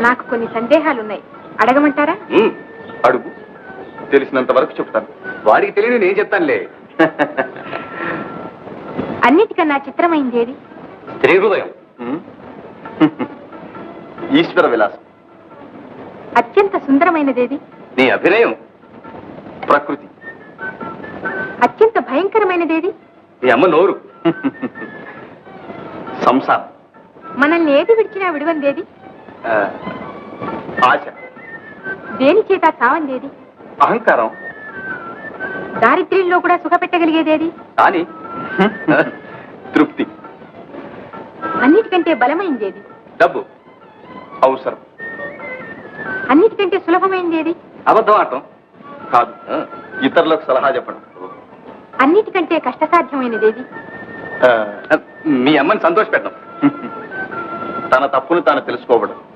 నాకు కొన్ని సందేహాలున్నాయి, అడగమంటారా? అడుగు, తెలిసినంత వరకు చెప్తాను. వాడికి తెలియని నేను చెప్తానులే. అన్నిటికన్నా చిత్రమైంది ఏది? స్త్రీ హృదయం. ఈశ్వర విలాసం. అత్యంత సుందరమైనదేది? నీ అభినయం. ప్రకృతి. అత్యంత భయంకరమైనదేది? నీ అమ్మ నోరు. సంసారం. మనల్ని ఏది విడిచినా విడువందేది? ఆశ. దేని చేత చావందేది? అహంకారం. దారిద్ర్యంలో కూడా సుఖపెట్టగలిగేదేది? కానీ తృప్తి. అన్నిటికంటే బలమైందేది? డబ్బు. అవసరం. అన్నిటికంటే సులభమైందేది? అబద్ధం ఆడటం. కాదు, ఇతరులకు సలహా చెప్పడం. అన్నిటికంటే కష్టసాధ్యమైనదేది? మీ అమ్మని సంతోషపెట్టడం. తన తప్పును తాను తెలుసుకోవడం.